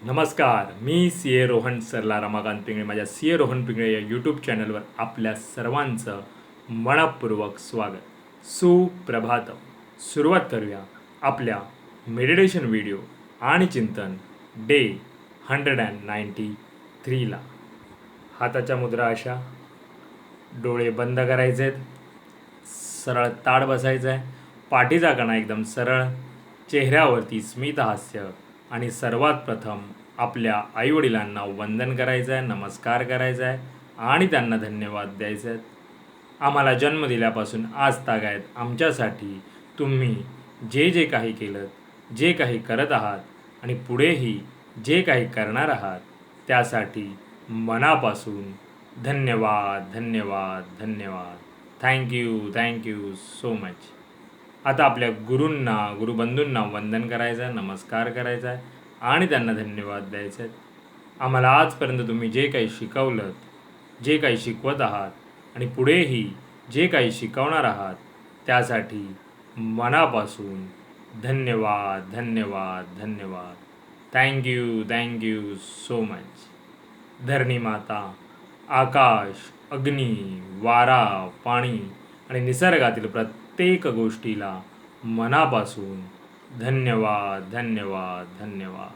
नमस्कार, मी सी ए रोहन सरला रमाकांत पिंगळे. माझ्या सी ए रोहन पिंगळे या यूट्यूब चॅनलवर आपल्या सर्वांचं मनपूर्वक स्वागत. सुप्रभातम. सुरुवात करूया आपल्या मेडिटेशन व्हिडिओ आणि चिंतन डे 193ला. हाताच्या मुद्रा अशा, डोळे बंद करायचे आहेत, सरळ ताड बसायचं आहे, पाठीचा कणा एकदम सरळ, चेहऱ्यावरती स्मितहास्य आणि सर्वात प्रथम आपल्या आईवडिलांना वंदन करायचं आहे, नमस्कार करायचा आहे आणि त्यांना धन्यवाद द्यायचे आहेत. आम्हाला जन्म दिल्यापासून आज तागायत आमच्यासाठी तुम्ही जे जे काही केलं, जे काही करत आहात आणि पुढेही जे काही करणार आहात त्यासाठी मनापासून धन्यवाद धन्यवाद धन्यवाद. Thank you so much. आता आपल्या गुरूंना, गुरुबंधूंना वंदन करायचं आहे, नमस्कार करायचा आहे आणि त्यांना धन्यवाद द्यायचे आहेत. आम्हाला आजपर्यंत तुम्ही जे काही शिकवलं, जे काही शिकवत आहात आणि पुढेही जे काही शिकवणार आहात त्यासाठी मनापासून धन्यवाद धन्यवाद धन्यवाद. Thank you so much. धरणी माता, आकाश, अग्नी, वारा, पाणी आणि निसर्गातील प्रत्येक गोष्टीला मनापासून धन्यवाद धन्यवाद धन्यवाद.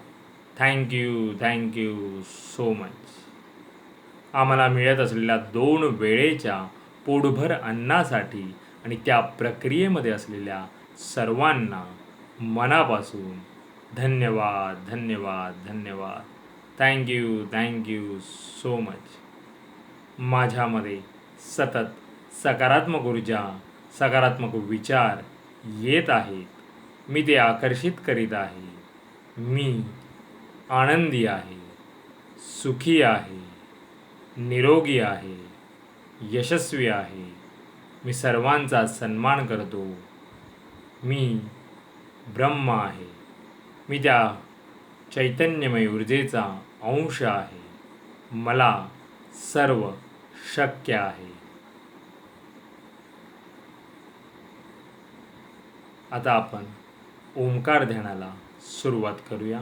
Thank you so much. आम्हाला मिळत असलेल्या 2 वेळेच्या पोटभर अन्नासाठी आणि त्या प्रक्रियेमध्ये असलेल्या सर्वांना मनापासून धन्यवाद धन्यवाद धन्यवाद. Thank you so much. माझ्यामध्ये सतत सकारात्मक ऊर्जा, सकारात्मक विचार येत आहेत. मी ते आकर्षित करीत आहे. मी आनंदी आहे, सुखी आहे, निरोगी आहे, यशस्वी आहे. मी सर्वांचा सन्मान करतो. मी ब्रह्म आहे. मी त्या चैतन्यमय ऊर्जेचा अंश आहे. मला सर्व शक्य आहे. आता आपण ओंकार ध्यानाला सुरुवात करूया.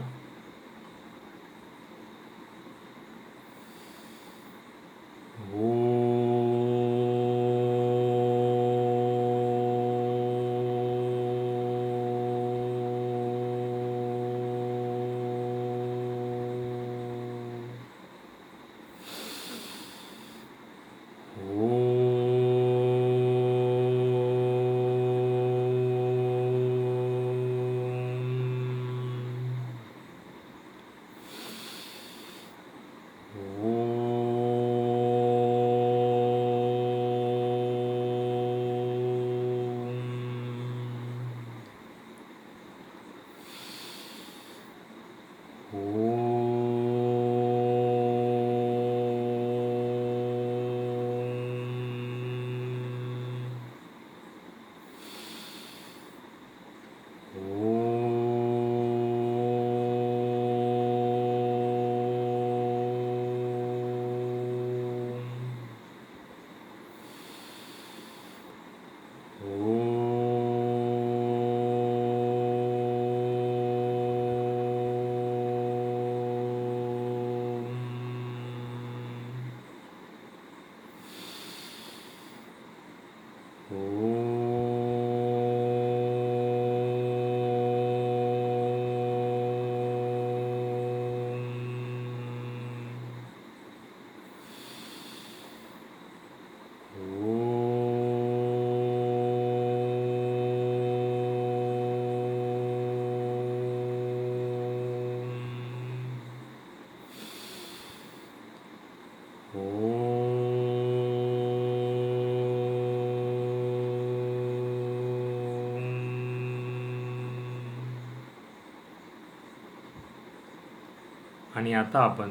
आणि आता आपण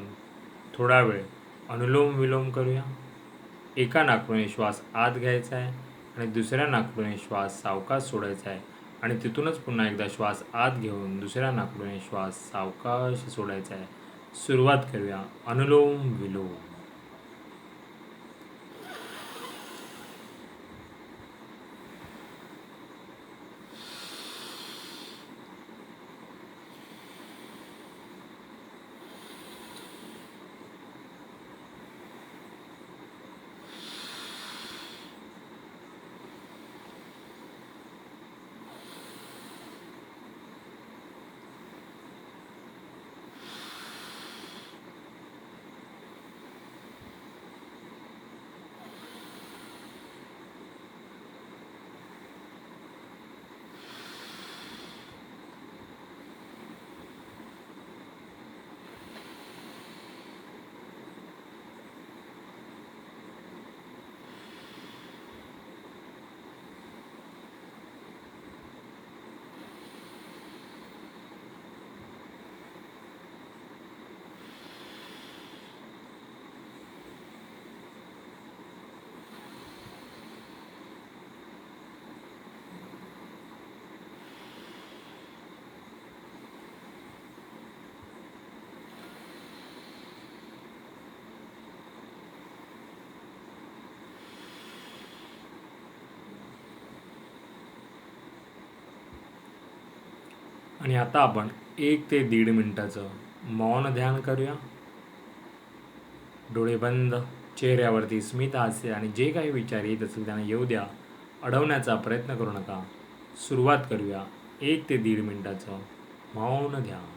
थोडा वेळ अनुलोम विलोम करूया. एका नाकपुडीने श्वास आत घ्यायचा आहे आणि दुसऱ्या नाकपुडीने श्वास सावकाश सोडायचा आहे आणि तिथूनच पुन्हा एकदा श्वास आत घेऊन दुसऱ्या नाकपुडीने श्वास सावकाश सोडायचा आहे. सुरुवात करूया अनुलोम विलोम. आणि आता आपण 1 ते 1.5 मिनिटाचं मौन ध्यान करूया. डोळे बंद, चेहऱ्यावरती स्मित हास्य आणि जे काही विचार येत असतील त्यांना येऊ द्या. अडवण्याचा प्रयत्न करू नका. सुरुवात करूया 1 ते 1.5 मिनिटाचं मौन ध्यान.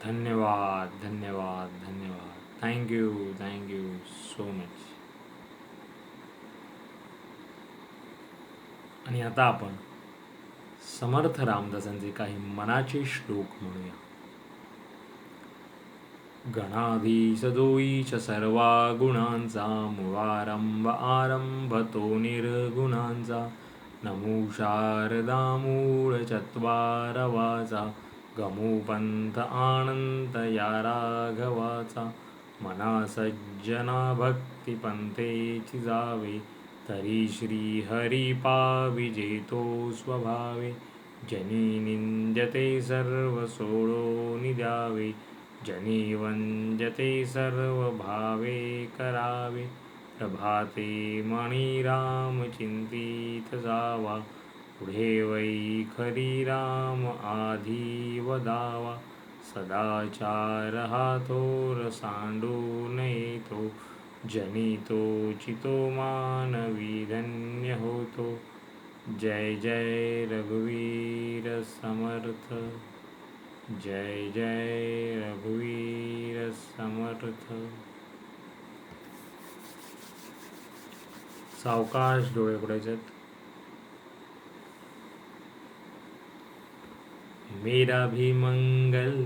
धन्यवाद, धन्यवाद, धन्यवाद. Thank you so much. आणि आता आपण समर्थ रामदासांचे काही मनाचे श्लोक म्हणूया. गणाधीश जोईश सर्वा गुणांचा, मुळारंभ आरंभ तो निर्गुणांचा. नमो शारदा मूळ चत्वारवाचा, गमो पंथ आनंद या राघवाचा. मना सज्जना भक्ती पंथेची जावे, तरी श्री हरी पाविजेतो स्वभावे. जनी निंद्यते सर्व सोडून द्यावे, जनी वंद्यते सर्व भावे करावे. प्रभाते मणी राम चिंतित जावा, पुढे वै खरी राम आधी वदावा. सदाचार हा थोर सांडून येतो, जनी तो चितो मानवी धन्य होतो. जय जय रघुवीर समर्थ, जय जय रघुवीर समर्थ. सावकाश डोळे उघडायचे. मेरा भी मंगल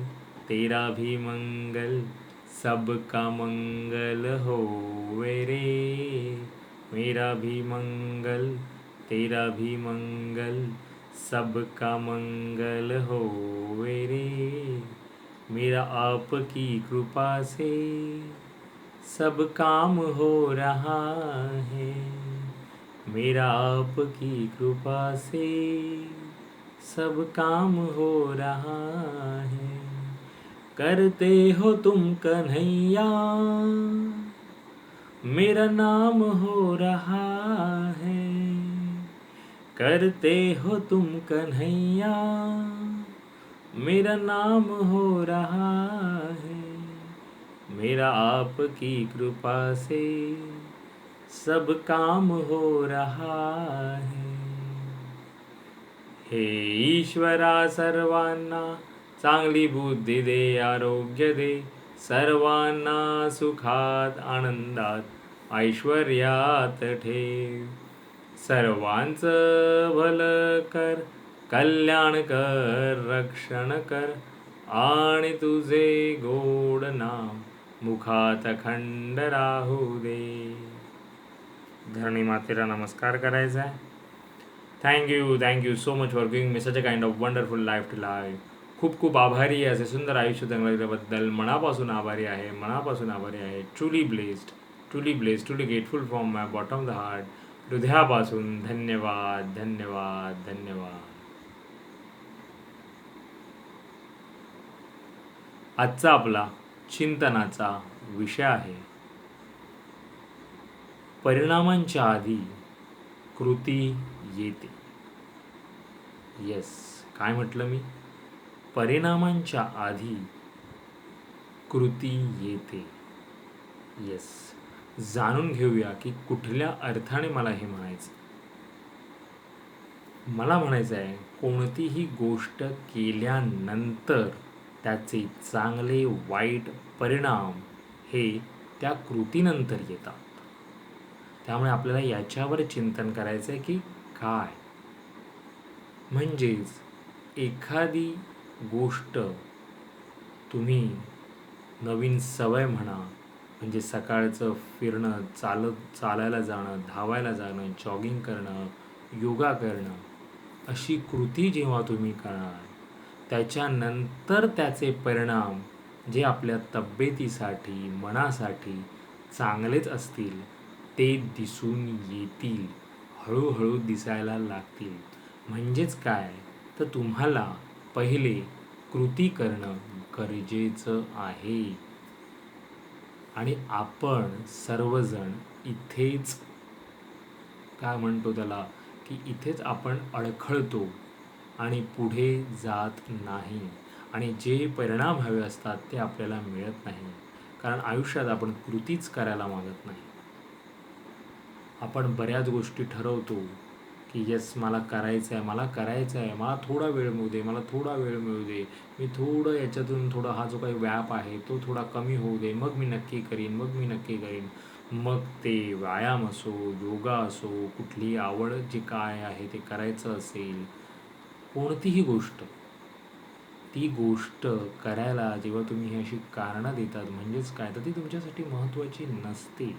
तेरा भी मंगल, सबका मंगल होवे रे. मेरा भी मंगल तेरा भी मंगल, सबका मंगल होवे रे. मेरा आपकी कृपा से सब काम हो रहा है. मेरा आपकी कृपा से सब काम हो रहा है. करते हो तुम कन्हैया, मेरा नाम हो रहा है. करते हो तुम कन्हैया, मेरा नाम हो रहा है. मेरा आपकी कृपा से सब काम हो रहा है. हे ईश्वरा सर्वांना चांगली बुद्धी दे, आरोग्य दे. सर्वांना सुखात आनंदात ऐश्वर्यात ठेव. सर्वांचं भलं कर, कल्याण कर, रक्षण कर. आणि तुझे गोड नाम मुखात खंड राहू दे. धरणी मातेला नमस्कार करायचा आहे. Thank you so much for giving me such a kind of wonderful life to live. खूप खूप आभारी आहे असे सुंदर आयुष्य जगल्याबद्दल. मनापासून आभारी आहे, मनापासून आभारी आहे. Truly blessed, truly grateful from my bottom the heart. हृदयापासून धन्यवाद, धन्यवाद, धन्यवाद. आजचा आपला चिंतनाचा विषय आहे, परिणामांच्या आधी कृती येते. येस, काय म्हटलं मी? परिणामांच्या आधी कृती येते. येस, जाणून घेऊया की कुठल्या अर्थाने मला हे म्हणायचं. मला म्हणायचं आहे, कोणतीही गोष्ट केल्यानंतर त्याचे चांगले वाईट परिणाम हे त्या कृतीनंतर येतात. त्यामुळे आपल्याला याच्यावर चिंतन करायचं आहे की काय, म्हणजेच एखादी गोष्ट तुम्ही नवीन सवय म्हणा, म्हणजे सकाळचं फिरणं, चालायला जाणं, धावायला जाणं, जॉगिंग करणं, योगा करणं, अशी कृती जेव्हा तुम्ही करणार, त्याच्यानंतर त्याचे परिणाम जे आपल्या तब्येतीसाठी, मनासाठी चांगलेच असतील ते दिसून येतील, हळूहळू दिसायला लागतील. म्हणजेच काय, तर तुम्हाला पहिले कृती करणं गरजेचं आहे. आणि आपण सर्वजण इथेच काय म्हणतो त्याला, की इथेच आपण अडखळतो आणि पुढे जात नाही, आणि जे परिणाम हवे असतात ते आपल्याला मिळत नाही, कारण आयुष्यात आपण कृतीच करायला मागत नाही. आपण बऱ्याच गोष्टी ठरवतो की येस मला करायचं आहे, मला थोडा वेळ मिळू दे, मी थोडं याच्यातून थोडा हा जो काही व्याप आहे तो थोडा कमी होऊ दे, मग मी नक्की करीन. मग ते व्यायाम असो, योगा असो, कुठली आवड जी काय आहे ते करायचं असेल, कोणतीही गोष्ट, ती गोष्ट करायला जेव्हा तुम्ही ही अशी कारणं देतात, म्हणजेच काय, तर ती तुमच्यासाठी महत्त्वाची नसते.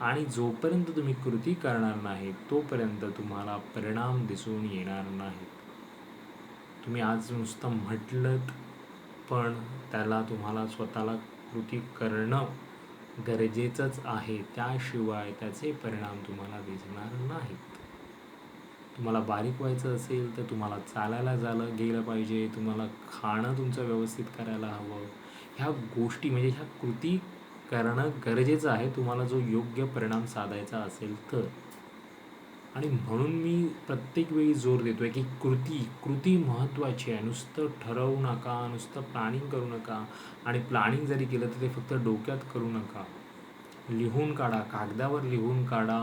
आणि जोपर्यंत तुम्ही कृती करणार नाही तोपर्यंत तुम्हाला परिणाम दिसून येणार नाहीत. तुम्ही आज नुसतं म्हटलं, पण त्याला तुम्हाला स्वतःला कृती करणं गरजेचंच आहे, त्याशिवाय त्याचे परिणाम तुम्हाला दिसणार नाहीत. तुम्हाला बारीक व्हायचं असेल तर तुम्हाला चालायला गेलं पाहिजे, तुम्हाला खाणं तुमचं व्यवस्थित करायला हवं. ह्या गोष्टी म्हणजे ह्या कृती करणं गरजेचं आहे तुम्हाला जो योग्य परिणाम साधायचा असेल तर. आणि म्हणून मी प्रत्येक वेळी जोर देतो आहे की कृती महत्त्वाची आहे. नुसतं ठरवू नका, नुसतं प्लॅनिंग करू नका, आणि प्लॅनिंग जरी केलं तर ते फक्त डोक्यात करू नका. लिहून काढा, कागदावर लिहून काढा,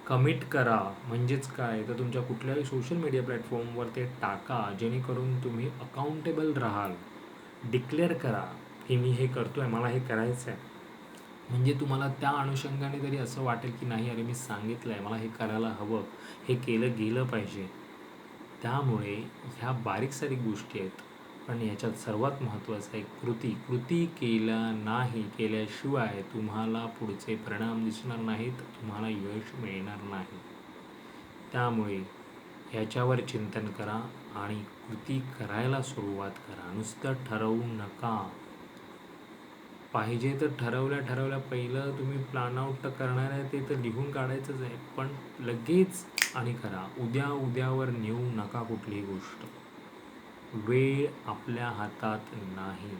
कमिट करा. म्हणजेच काय, तर तुमच्या कुठल्याही सोशल मीडिया प्लॅटफॉर्मवर ते टाका, जेणेकरून तुम्ही अकाउंटेबल राहाल. डिक्लेअर करा की मी हे करतो आहे, मला हे करायचं आहे. म्हणजे तुम्हाला त्या अनुषंगाने तरी असं वाटेल की नाही, अरे मी सांगितलं आहे, मला हे करायला हवं, हे केलं गेलं पाहिजे. त्यामुळे ह्या बारीक सारीक गोष्टी आहेत, पण याच्यात सर्वात महत्त्वाचं आहे कृती केल्याशिवाय तुम्हाला पुढचे परिणाम दिसणार नाहीत, तुम्हाला यश मिळणार नाही. त्यामुळे ह्याच्यावर चिंतन करा आणि कृती करायला सुरुवात करा. नुसतं ठरवू नका. पाहिजे तर ठरवल्या पहिलं तुम्ही प्लॅन आउट तर करणार आहे, ते तर लिहून काढायचंच आहे, पण लगेच आणि करा. उद्यावर नेऊ नका कुठलीही गोष्ट. वेळ आपल्या हातात नाही.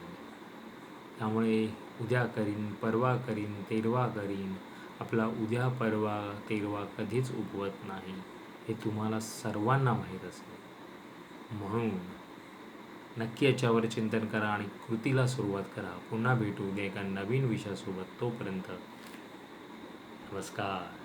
त्यामुळे उद्या करीन, परवा करीन, तेरवा करीन, आपला उद्या, परवा, तेरवा कधीच उगवत नाही, हे तुम्हाला सर्वांना माहीत असेल. म्हणून नक्की याच्यावर चिंतन करा आणि कृतीला सुरुवात करा. पुन्हा भेटू उद्या एका नवीन विषयासोबत. तोपर्यंत नमस्कार.